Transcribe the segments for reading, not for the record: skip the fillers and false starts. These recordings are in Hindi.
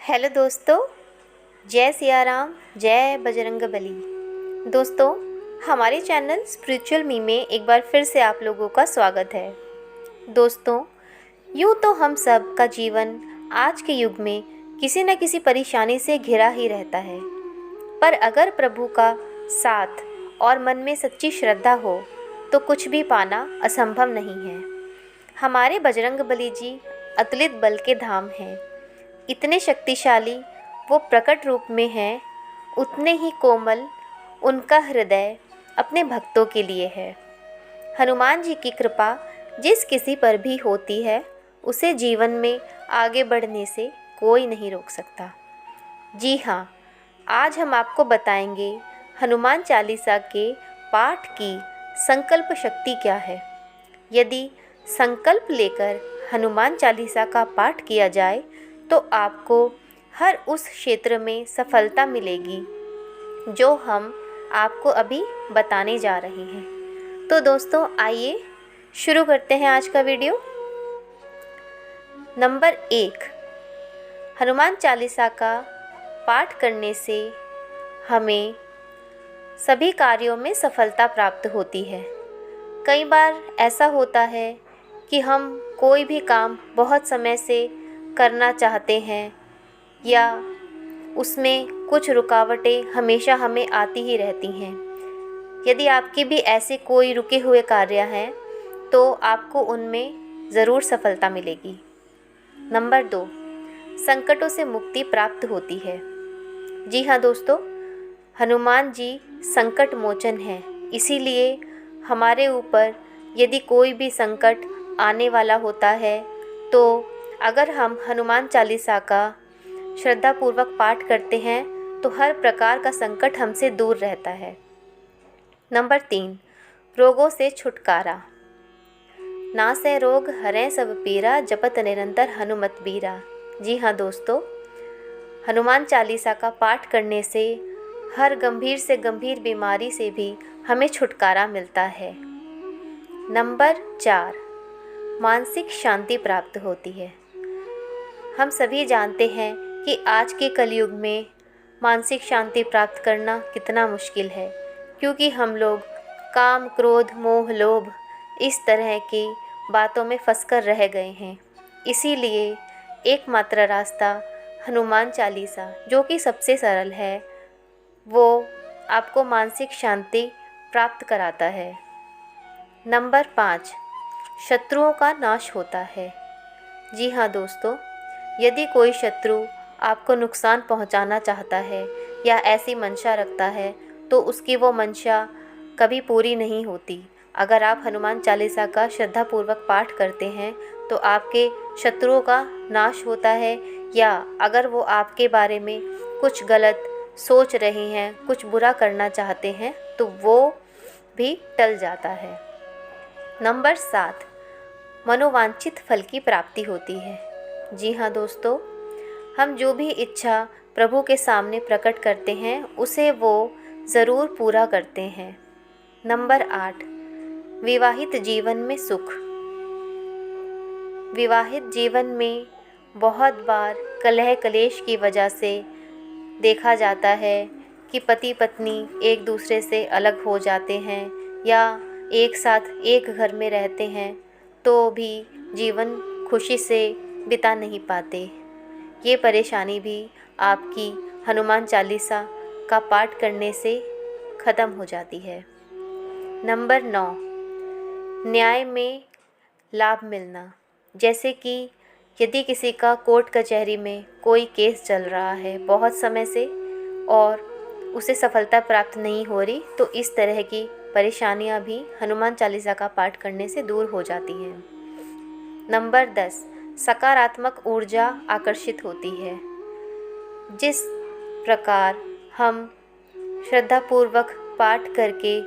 हेलो दोस्तों, जय सिया राम, जय बजरंगबली। दोस्तों, हमारे चैनल स्पिरिचुअल मी में एक बार फिर से आप लोगों का स्वागत है। दोस्तों, यूँ तो हम सब का जीवन आज के युग में किसी न किसी परेशानी से घिरा ही रहता है, पर अगर प्रभु का साथ और मन में सच्ची श्रद्धा हो तो कुछ भी पाना असंभव नहीं है। हमारे बजरंगबली जी अतुलित बल के धाम हैं। इतने शक्तिशाली वो प्रकट रूप में हैं, उतने ही कोमल उनका हृदय अपने भक्तों के लिए है। हनुमान जी की कृपा जिस किसी पर भी होती है, उसे जीवन में आगे बढ़ने से कोई नहीं रोक सकता। जी हाँ, आज हम आपको बताएंगे हनुमान चालीसा के पाठ की संकल्प शक्ति क्या है। यदि संकल्प लेकर हनुमान चालीसा का पाठ किया जाए तो आपको हर उस क्षेत्र में सफलता मिलेगी जो हम आपको अभी बताने जा रहे हैं। तो दोस्तों, आइए शुरू करते हैं आज का वीडियो। नंबर 1, हनुमान चालीसा का पाठ करने से हमें सभी कार्यों में सफलता प्राप्त होती है। कई बार ऐसा होता है कि हम कोई भी काम बहुत समय से करना चाहते हैं या उसमें कुछ रुकावटें हमेशा हमें आती ही रहती हैं। यदि आपके भी ऐसे कोई रुके हुए कार्य हैं तो आपको उनमें ज़रूर सफलता मिलेगी। नंबर 2, संकटों से मुक्ति प्राप्त होती है। जी हाँ दोस्तों, हनुमान जी संकट मोचन हैं, इसीलिए हमारे ऊपर यदि कोई भी संकट आने वाला होता है तो अगर हम हनुमान चालीसा का श्रद्धापूर्वक पाठ करते हैं तो हर प्रकार का संकट हमसे दूर रहता है। नंबर 3, रोगों से छुटकारा। नासै रोग हरै सब पीरा, जपत निरंतर हनुमत बीरा। जी हाँ दोस्तों, हनुमान चालीसा का पाठ करने से हर गंभीर से गंभीर बीमारी से भी हमें छुटकारा मिलता है। नंबर 4, मानसिक शांति प्राप्त होती है। हम सभी जानते हैं कि आज के कलयुग में मानसिक शांति प्राप्त करना कितना मुश्किल है, क्योंकि हम लोग काम, क्रोध, मोह, लोभ इस तरह की बातों में फंसकर रह गए हैं। इसीलिए एकमात्र रास्ता हनुमान चालीसा, जो कि सबसे सरल है, वो आपको मानसिक शांति प्राप्त कराता है। नंबर 5, शत्रुओं का नाश होता है। जी हाँ दोस्तों, यदि कोई शत्रु आपको नुकसान पहुंचाना चाहता है या ऐसी मंशा रखता है तो उसकी वो मंशा कभी पूरी नहीं होती। अगर आप हनुमान चालीसा का श्रद्धापूर्वक पाठ करते हैं तो आपके शत्रुओं का नाश होता है, या अगर वो आपके बारे में कुछ गलत सोच रहे हैं, कुछ बुरा करना चाहते हैं, तो वो भी टल जाता है। नंबर 7, मनोवांछित फल की प्राप्ति होती है। जी हाँ दोस्तों, हम जो भी इच्छा प्रभु के सामने प्रकट करते हैं उसे वो ज़रूर पूरा करते हैं। नंबर 8, विवाहित जीवन में सुख। विवाहित जीवन में बहुत बार कलह कलेश की वजह से देखा जाता है कि पति पत्नी एक दूसरे से अलग हो जाते हैं या एक साथ एक घर में रहते हैं तो भी जीवन खुशी से बिता नहीं पाते। ये परेशानी भी आपकी हनुमान चालीसा का पाठ करने से ख़त्म हो जाती है। नंबर 9, न्याय में लाभ मिलना। जैसे कि यदि किसी का कोर्ट कचहरी में कोई केस चल रहा है बहुत समय से और उसे सफलता प्राप्त नहीं हो रही, तो इस तरह की परेशानियां भी हनुमान चालीसा का पाठ करने से दूर हो जाती हैं। नंबर 10, सकारात्मक ऊर्जा आकर्षित होती है। जिस प्रकार हम श्रद्धापूर्वक पाठ करके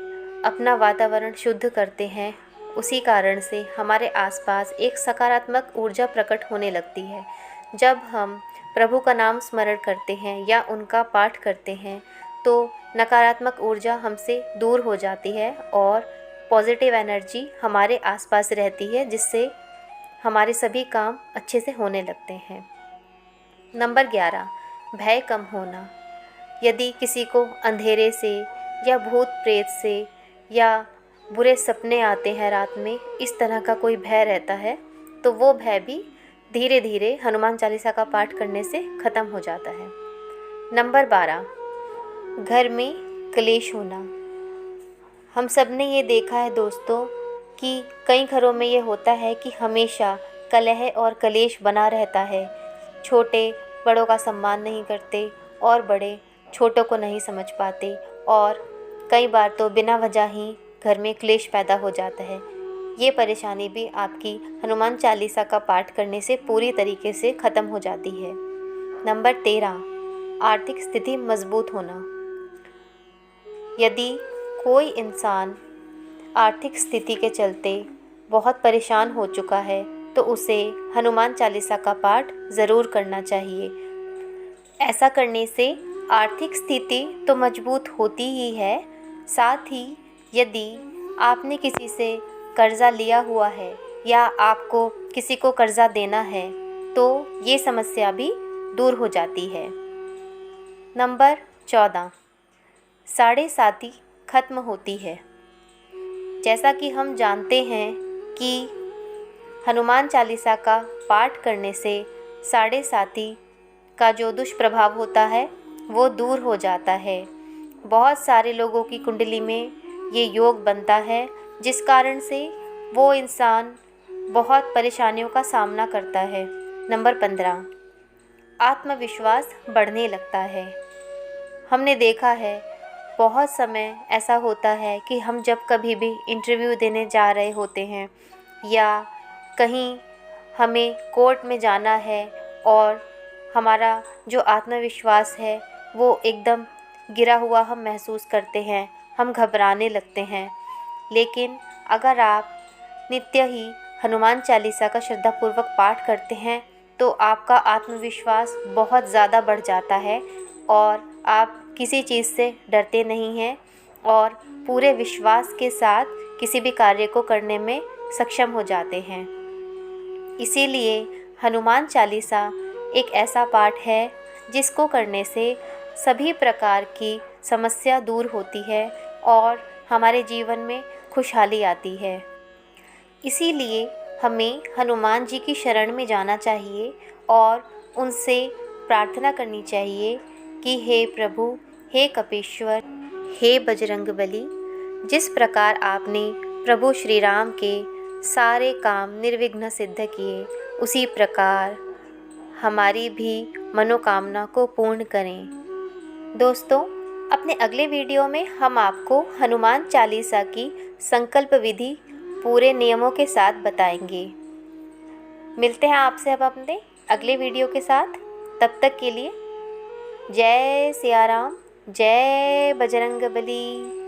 अपना वातावरण शुद्ध करते हैं, उसी कारण से हमारे आसपास एक सकारात्मक ऊर्जा प्रकट होने लगती है। जब हम प्रभु का नाम स्मरण करते हैं या उनका पाठ करते हैं तो नकारात्मक ऊर्जा हमसे दूर हो जाती है और पॉजिटिव एनर्जी हमारे आसपास रहती है, जिससे हमारे सभी काम अच्छे से होने लगते हैं। नंबर 11, भय कम होना। यदि किसी को अंधेरे से या भूत प्रेत से या बुरे सपने आते हैं रात में, इस तरह का कोई भय रहता है, तो वो भय भी धीरे धीरे हनुमान चालीसा का पाठ करने से ख़त्म हो जाता है। नंबर 12, घर में क्लेश होना। हम सब ने ये देखा है दोस्तों कि कई घरों में ये होता है कि हमेशा कलह और कलेश बना रहता है। छोटे बड़ों का सम्मान नहीं करते और बड़े छोटों को नहीं समझ पाते, और कई बार तो बिना वजह ही घर में क्लेश पैदा हो जाता है। ये परेशानी भी आपकी हनुमान चालीसा का पाठ करने से पूरी तरीके से ख़त्म हो जाती है। नंबर 13, आर्थिक स्थिति मजबूत होना। यदि कोई इंसान आर्थिक स्थिति के चलते बहुत परेशान हो चुका है तो उसे हनुमान चालीसा का पाठ ज़रूर करना चाहिए। ऐसा करने से आर्थिक स्थिति तो मजबूत होती ही है, साथ ही यदि आपने किसी से कर्ज़ा लिया हुआ है या आपको किसी को कर्ज़ा देना है तो ये समस्या भी दूर हो जाती है। नंबर 14, साढ़े साती खत्म होती है। जैसा कि हम जानते हैं कि हनुमान चालीसा का पाठ करने से साढ़े साती का जो दुष्प्रभाव होता है वो दूर हो जाता है। बहुत सारे लोगों की कुंडली में ये योग बनता है, जिस कारण से वो इंसान बहुत परेशानियों का सामना करता है। नंबर 15, आत्मविश्वास बढ़ने लगता है। हमने देखा है बहुत समय ऐसा होता है कि हम जब कभी भी इंटरव्यू देने जा रहे होते हैं या कहीं हमें कोर्ट में जाना है और हमारा जो आत्मविश्वास है वो एकदम गिरा हुआ हम महसूस करते हैं, हम घबराने लगते हैं। लेकिन अगर आप नित्य ही हनुमान चालीसा का श्रद्धापूर्वक पाठ करते हैं तो आपका आत्मविश्वास बहुत ज़्यादा बढ़ जाता है और आप किसी चीज़ से डरते नहीं हैं और पूरे विश्वास के साथ किसी भी कार्य को करने में सक्षम हो जाते हैं। इसीलिए हनुमान चालीसा एक ऐसा पाठ है जिसको करने से सभी प्रकार की समस्या दूर होती है और हमारे जीवन में खुशहाली आती है। इसीलिए हमें हनुमान जी की शरण में जाना चाहिए और उनसे प्रार्थना करनी चाहिए कि हे प्रभु, हे कपीश्वर, हे बजरंगबली, जिस प्रकार आपने प्रभु श्री राम के सारे काम निर्विघ्न सिद्ध किए, उसी प्रकार हमारी भी मनोकामना को पूर्ण करें। दोस्तों, अपने अगले वीडियो में हम आपको हनुमान चालीसा की संकल्प विधि पूरे नियमों के साथ बताएंगे। मिलते हैं आपसे अब अपने अगले वीडियो के साथ। तब तक के लिए जय सिया राम, जय बजरंगबली।